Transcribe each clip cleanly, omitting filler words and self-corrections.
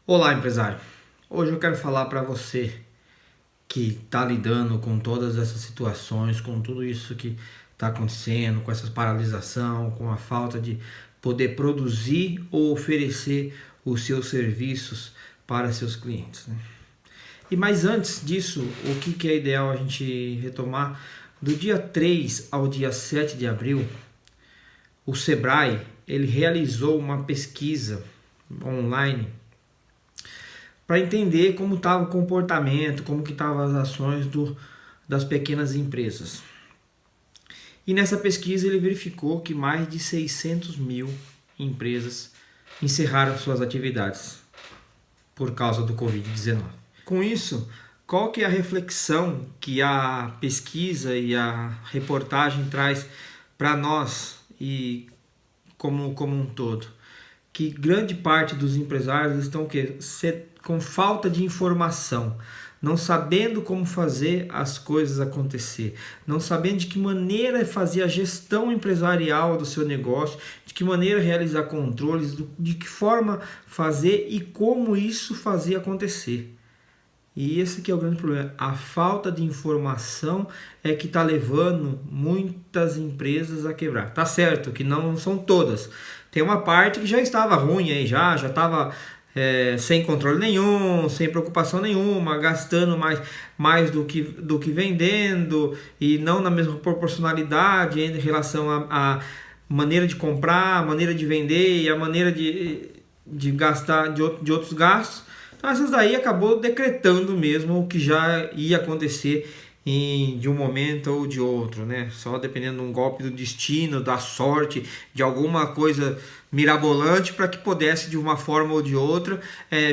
Olá, empresário. Hoje eu quero falar para você que está lidando com todas essas situações, com tudo isso que está acontecendo, com essa paralisação, com a falta de poder produzir ou oferecer os seus serviços para seus clientes, né? E mais antes disso, o que é ideal a gente retomar? Do dia 3 ao dia 7 de abril, o Sebrae ele realizou uma pesquisa online para entender como estava o comportamento, como que estavam as ações das pequenas empresas. E nessa pesquisa ele verificou que mais de 600 mil empresas encerraram suas atividades por causa do Covid-19. Com isso, qual que é a reflexão que a pesquisa e a reportagem traz para nós e como um todo? Que grande parte dos empresários estão com falta de informação, não sabendo como fazer as coisas acontecer, não sabendo de que maneira fazer a gestão empresarial do seu negócio, de que maneira realizar controles, de que forma fazer e como isso fazer acontecer. E esse que é o grande problema. A falta de informação é que está levando muitas empresas a quebrar. Tá certo que não são todas. Tem uma parte que já estava ruim aí, já estava sem controle nenhum, sem preocupação nenhuma, gastando mais do que vendendo e não na mesma proporcionalidade em relação à maneira de comprar, a maneira de vender e a maneira de gastar de outros gastos. Então essas daí acabou decretando mesmo o que já ia acontecer de um momento ou de outro, né? Só dependendo de um golpe do destino, da sorte, de alguma coisa mirabolante para que pudesse de uma forma ou de outra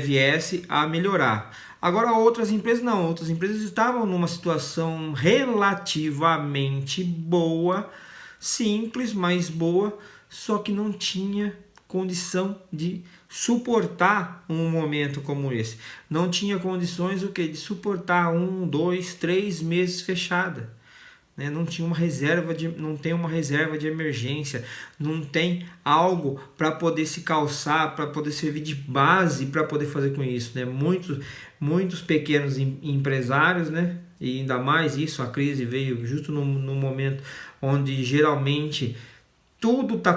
viesse a melhorar. Agora outras empresas não, outras empresas estavam numa situação relativamente boa, simples, mas boa, só que não tinha condição de suportar um momento como esse. Não tinha condições de suportar 1, 2, 3 meses fechada. Né? Não tem uma reserva de emergência, não tem algo para poder se calçar, para poder servir de base para poder fazer com isso. Né? Muitos pequenos empresários, né? E ainda mais isso, a crise veio justo no momento onde geralmente tudo está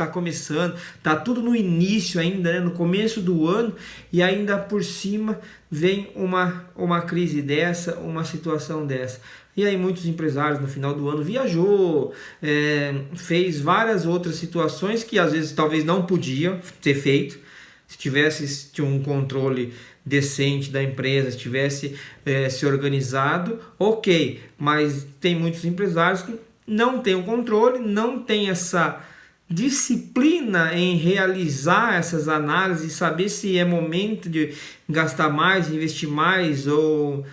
começando, está tudo no início ainda, né? No começo do ano, e ainda por cima vem uma crise dessa, uma situação dessa. E aí muitos empresários no final do ano viajou, fez várias outras situações que às vezes talvez não podia ter feito, se tivesse um controle decente da empresa, se tivesse se organizado, ok, mas tem muitos empresários que não tem o controle, não tem essa disciplina em realizar essas análises, saber se é momento de gastar mais, investir mais ou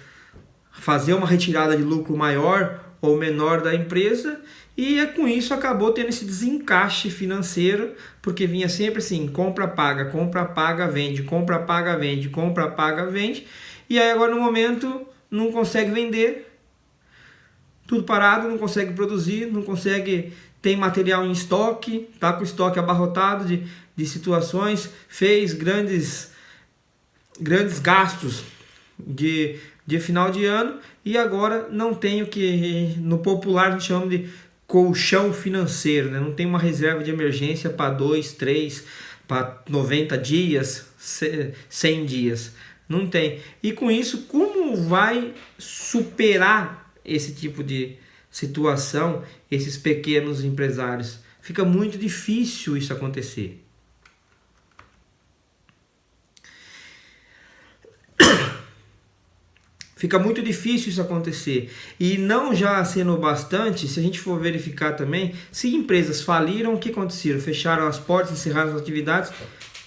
fazer uma retirada de lucro maior ou menor da empresa, e com isso acabou tendo esse desencaixe financeiro, porque vinha sempre assim, compra, paga, vende, compra, paga, vende, compra, paga, vende, e aí agora no momento não consegue vender, tudo parado, não consegue produzir, não consegue, tem material em estoque, está com o estoque abarrotado de situações, fez grandes gastos de final de ano e agora não tem o que no popular a gente chama de colchão financeiro, né? Não tem uma reserva de emergência para 2, 3, para 90 dias, 100 dias, não tem. E com isso, como vai superar esse tipo de situação, esses pequenos empresários? Fica muito difícil isso acontecer. Fica muito difícil isso acontecer. E não já sendo bastante, se a gente for verificar também, se empresas faliram, o que aconteceu? Fecharam as portas, encerraram as atividades,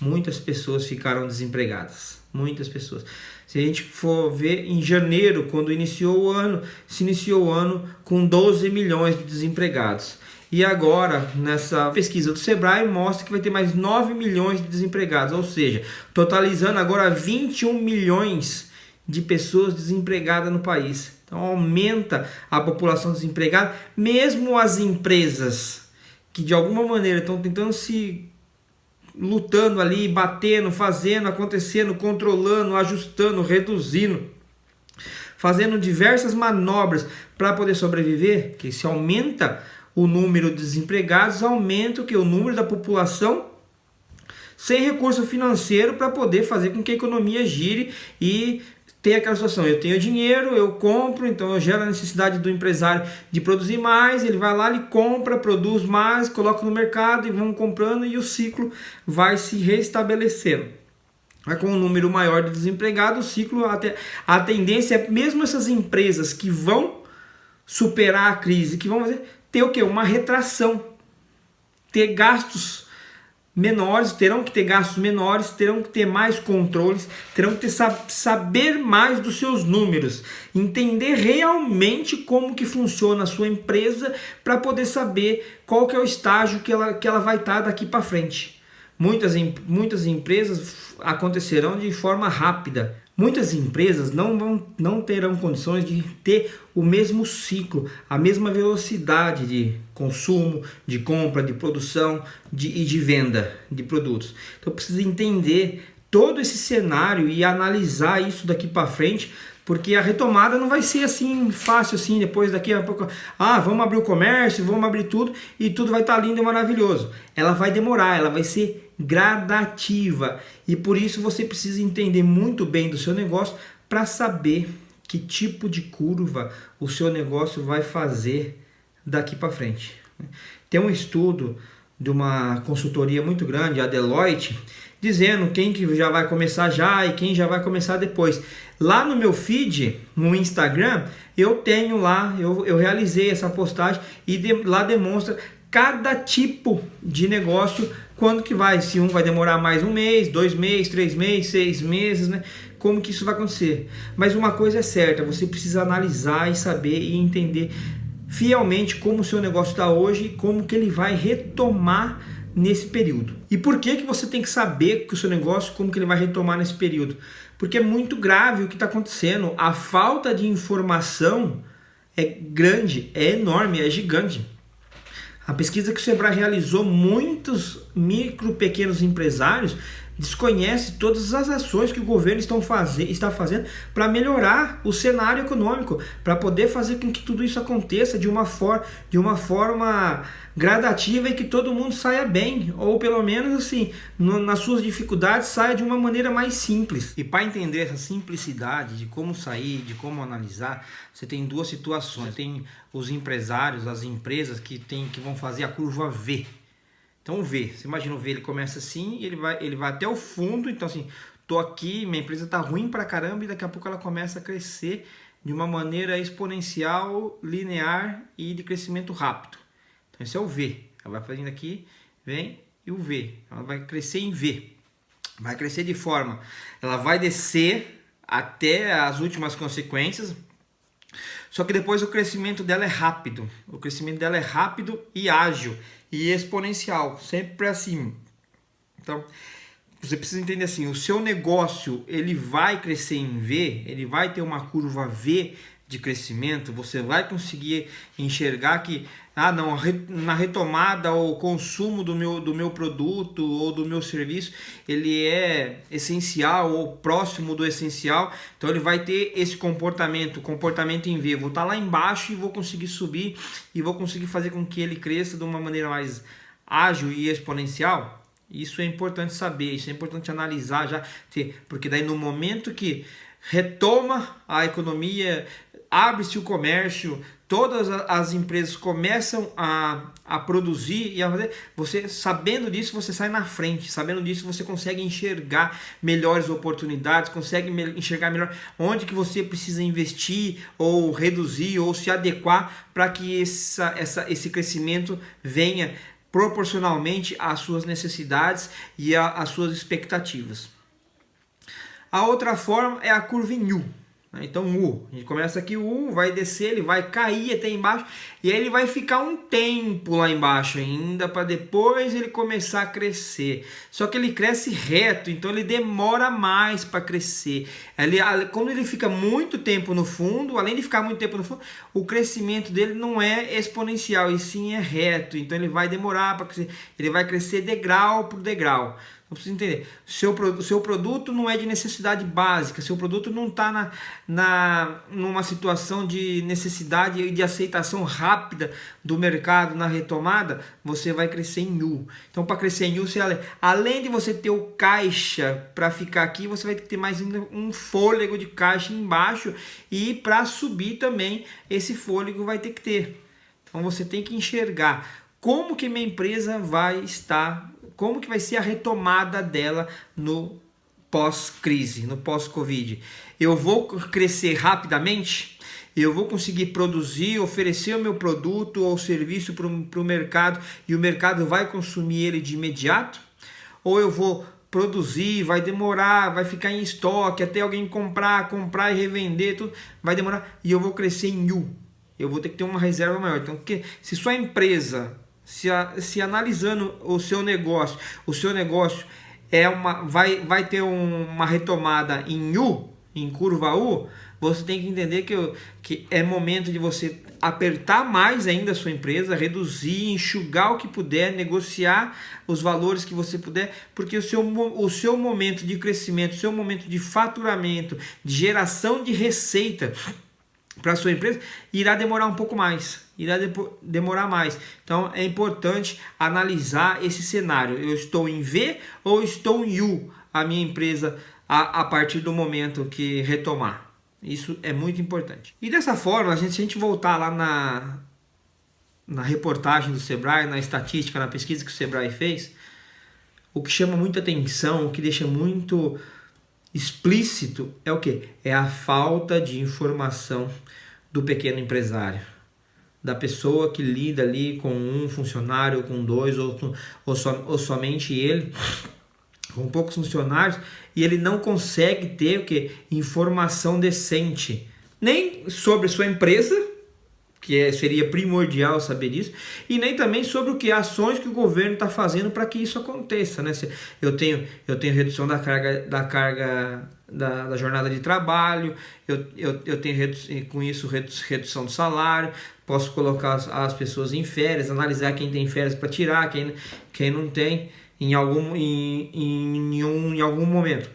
muitas pessoas ficaram desempregadas. Muitas pessoas. Se a gente for ver em janeiro, quando se iniciou o ano com 12 milhões de desempregados. E agora, nessa pesquisa do Sebrae, mostra que vai ter mais 9 milhões de desempregados, ou seja, totalizando agora 21 milhões de pessoas desempregadas no país. Então aumenta a população desempregada, mesmo as empresas que de alguma maneira estão tentando se lutando ali, batendo, fazendo, acontecendo, controlando, ajustando, reduzindo, fazendo diversas manobras para poder sobreviver, que se aumenta o número de desempregados, aumenta o número da população sem recurso financeiro para poder fazer com que a economia gire e ter aquela situação. Eu tenho dinheiro, eu compro, então eu gero a necessidade do empresário de produzir mais, ele vai lá, ele compra, produz mais, coloca no mercado e vão comprando e o ciclo vai se restabelecendo. Mas com um número maior de desempregados, o ciclo, a tendência é mesmo essas empresas que vão superar a crise, que vão fazer, ter o quê? Uma retração, ter gastos menores, terão que ter gastos menores, terão que ter mais controles, terão que saber mais dos seus números, entender realmente como que funciona a sua empresa para poder saber qual que é o estágio que ela vai estar daqui para frente. Muitas empresas acontecerão de forma rápida. Muitas empresas não terão condições de ter o mesmo ciclo, a mesma velocidade de consumo, de compra, de produção e de venda de produtos. Então precisa entender todo esse cenário e analisar isso daqui para frente, porque a retomada não vai ser assim fácil assim, depois daqui a pouco, vamos abrir o comércio, vamos abrir tudo e tudo vai estar lindo e maravilhoso. Ela vai demorar, ela vai ser gradativa e por isso você precisa entender muito bem do seu negócio para saber que tipo de curva o seu negócio vai fazer daqui para frente. Tem um estudo de uma consultoria muito grande, a Deloitte, dizendo quem que já vai começar já e quem já vai começar depois. Lá no meu feed, no Instagram, eu tenho lá, eu realizei essa postagem e lá demonstra cada tipo de negócio, quando que vai, se um vai demorar mais 1 mês, 2 meses, 3 meses, 6 meses, né? Como que isso vai acontecer. Mas uma coisa é certa, você precisa analisar e saber e entender fielmente como o seu negócio está hoje e como que ele vai retomar nesse período. E por que você tem que saber que o seu negócio, como que ele vai retomar nesse período? Porque é muito grave o que está acontecendo. A falta de informação é grande, é enorme, é gigante. A pesquisa que o Sebrae realizou, muitos pequenos empresários desconhecem todas as ações que o governo está fazendo para melhorar o cenário econômico, para poder fazer com que tudo isso aconteça de uma forma gradativa e que todo mundo saia bem, ou pelo menos assim, nas suas dificuldades saia de uma maneira mais simples. E para entender essa simplicidade de como sair, de como analisar, você tem duas situações. Tem os empresários, as empresas que vão fazer a curva V. Então o V, você imagina o V, ele começa assim e ele vai até o fundo. Então assim, tô aqui, minha empresa tá ruim pra caramba e daqui a pouco ela começa a crescer de uma maneira exponencial, linear e de crescimento rápido. Então esse é o V, ela vai fazendo aqui, vem e o V, ela vai crescer em V, vai crescer de forma, ela vai descer até as últimas consequências. Só que depois o crescimento dela é rápido. O crescimento dela é rápido e ágil e exponencial, sempre para cima. Então, você precisa entender assim, o seu negócio, ele vai crescer em V, ele vai ter uma curva V de crescimento, você vai conseguir enxergar que na retomada o consumo do meu produto ou do meu serviço, ele é essencial ou próximo do essencial, então ele vai ter esse comportamento em V. Vou estar lá embaixo e vou conseguir subir e vou conseguir fazer com que ele cresça de uma maneira mais ágil e exponencial. Isso é importante saber, isso é importante analisar já, porque daí no momento que retoma a economia, abre-se o comércio, todas as empresas começam a produzir e a fazer, você sabendo disso, você sai na frente, sabendo disso você consegue enxergar melhores oportunidades, consegue enxergar melhor onde que você precisa investir ou reduzir ou se adequar para que esse crescimento venha proporcionalmente às suas necessidades e às suas expectativas. A outra forma é a curva em U. Então U, a gente começa aqui o U, vai descer, ele vai cair até embaixo e aí ele vai ficar um tempo lá embaixo ainda para depois ele começar a crescer. Só que ele cresce reto, então ele demora mais para crescer. Quando ele fica muito tempo no fundo, além de ficar muito tempo no fundo, o crescimento dele não é exponencial e sim é reto. Então ele vai demorar para crescer, ele vai crescer degrau por degrau. Não precisa entender. Seu produto não é de necessidade básica, seu produto não está numa situação de necessidade e de aceitação rápida do mercado na retomada, você vai crescer em U. Então, para crescer em U, além de você ter o caixa para ficar aqui, você vai ter mais um fôlego de caixa embaixo e para subir também, esse fôlego vai ter que ter. Então, você tem que enxergar como que minha empresa vai estar, como que vai ser a retomada dela no pós-crise, no pós-Covid. Eu vou crescer rapidamente? Eu vou conseguir produzir, oferecer o meu produto ou serviço para o mercado e o mercado vai consumir ele de imediato? Ou eu vou produzir, vai demorar, vai ficar em estoque até alguém comprar e revender, tudo vai demorar e eu vou crescer em U. Eu vou ter que ter uma reserva maior. Então, porque se sua empresa, se analisando o seu negócio vai ter uma retomada em U, em curva U, você tem que entender que é momento de você apertar mais ainda a sua empresa, reduzir, enxugar o que puder, negociar os valores que você puder, porque o seu momento de crescimento, o seu momento de faturamento, de geração de receita para a sua empresa, irá demorar um pouco mais, demorar mais. Então é importante analisar esse cenário. Eu estou em V ou estou em U, a minha empresa, a partir do momento que retomar. Isso é muito importante. E dessa forma, se a gente voltar lá na reportagem do Sebrae, na estatística, na pesquisa que o Sebrae fez, o que chama muita atenção, o que deixa muito explícito é o quê? É a falta de informação do pequeno empresário, da pessoa que lida ali com um funcionário, ou com dois, ou somente ele, com poucos funcionários, e ele não consegue ter o quê? Informação decente, nem sobre sua empresa, que seria primordial saber disso, e nem também sobre o que ações que o governo está fazendo para que isso aconteça, né? Eu tenho redução da carga da jornada de trabalho, eu tenho com isso redução do salário, posso colocar as pessoas em férias, analisar quem tem férias para tirar, quem não tem em algum momento.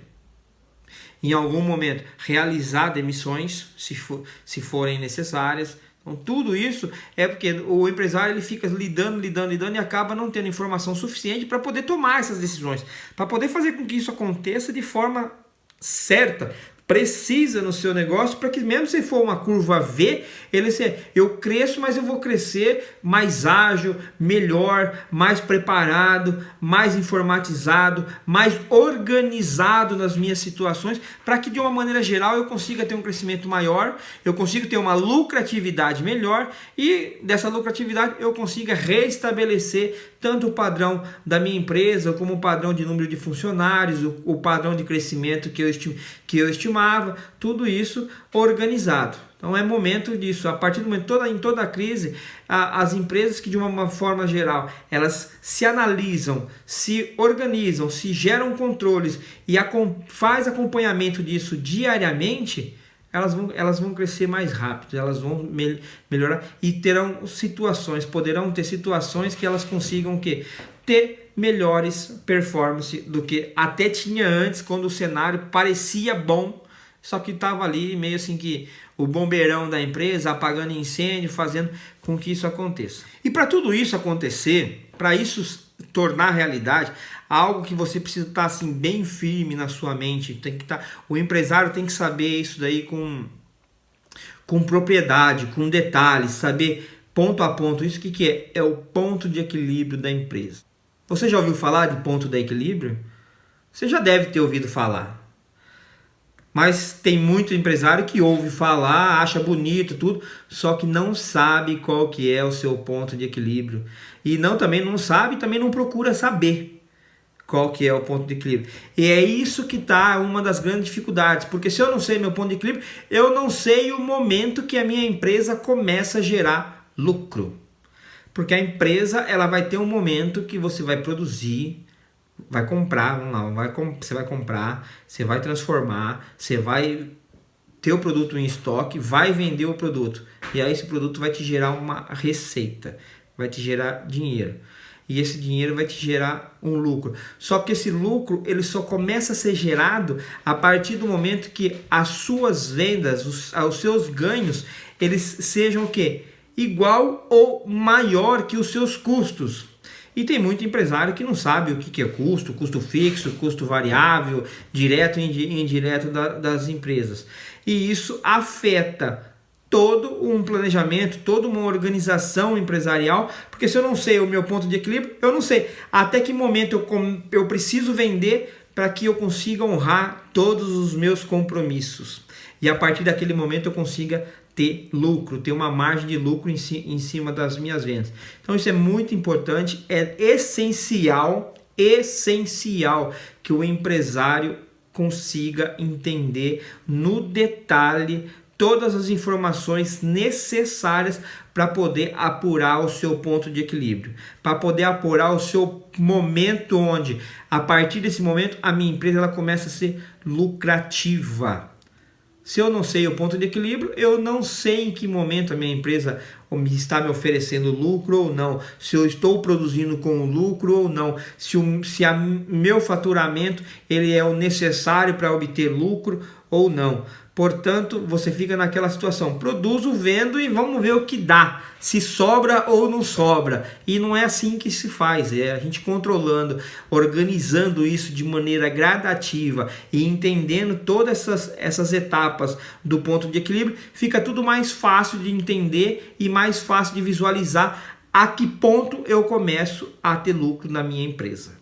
Em algum momento realizar demissões se forem necessárias. Então, tudo isso é porque o empresário ele fica lidando e acaba não tendo informação suficiente para poder tomar essas decisões, para poder fazer com que isso aconteça de forma certa, precisa no seu negócio, para que mesmo se for uma curva V, eu cresço, mas eu vou crescer mais ágil, melhor, mais preparado, mais informatizado, mais organizado nas minhas situações, para que de uma maneira geral eu consiga ter um crescimento maior, eu consiga ter uma lucratividade melhor e dessa lucratividade eu consiga restabelecer tanto o padrão da minha empresa, como o padrão de número de funcionários, o padrão de crescimento que eu estimava, tudo isso organizado. Então é momento disso. A partir do momento, em toda a crise, as empresas que de uma forma geral, elas se analisam, se organizam, se geram controles e faz acompanhamento disso diariamente, elas vão crescer mais rápido, elas vão melhorar e poderão ter situações que elas consigam ter melhores performances do que até tinha antes, quando o cenário parecia bom, só que estava ali meio assim que o bombeirão da empresa apagando incêndio, fazendo com que isso aconteça. E para tudo isso acontecer, para isso tornar realidade, algo que você precisa estar assim bem firme na sua mente, o empresário tem que saber isso daí com propriedade, com detalhes, saber ponto a ponto. Isso que é? É o ponto de equilíbrio da empresa. Você já ouviu falar de ponto de equilíbrio? Você já deve ter ouvido falar. Mas tem muito empresário que ouve falar, acha bonito tudo, só que não sabe qual que é o seu ponto de equilíbrio. E também não sabe, também não procura saber qual que é o ponto de equilíbrio. E é isso que está uma das grandes dificuldades, porque se eu não sei meu ponto de equilíbrio, eu não sei o momento que a minha empresa começa a gerar lucro. Porque a empresa, ela vai ter um momento que você vai produzir, vai comprar, vamos lá, você vai comprar, você vai transformar, você vai ter o produto em estoque, vai vender o produto. E aí esse produto vai te gerar uma receita, vai te gerar dinheiro. E esse dinheiro vai te gerar um lucro. Só que esse lucro, ele só começa a ser gerado a partir do momento que as suas vendas, os seus ganhos, eles sejam o quê? Igual ou maior que os seus custos. E tem muito empresário que não sabe o que é custo fixo, custo variável, direto e indireto das empresas. E isso afeta todo um planejamento, toda uma organização empresarial, porque se eu não sei o meu ponto de equilíbrio, eu não sei até que momento eu preciso vender para que eu consiga honrar todos os meus compromissos. E a partir daquele momento eu consiga ter lucro, ter uma margem de lucro em cima das minhas vendas. Então isso é muito importante, é essencial que o empresário consiga entender no detalhe todas as informações necessárias para poder apurar o seu ponto de equilíbrio, para poder apurar o seu momento onde, a partir desse momento, a minha empresa ela começa a ser lucrativa. Se eu não sei o ponto de equilíbrio, eu não sei em que momento a minha empresa está me oferecendo lucro ou não, se eu estou produzindo com lucro ou não, se meu faturamento ele é o necessário para obter lucro ou não. Portanto, você fica naquela situação, produzo, vendo e vamos ver o que dá, se sobra ou não sobra. E não é assim que se faz, é a gente controlando, organizando isso de maneira gradativa e entendendo todas essas etapas do ponto de equilíbrio, fica tudo mais fácil de entender e mais fácil de visualizar a que ponto eu começo a ter lucro na minha empresa.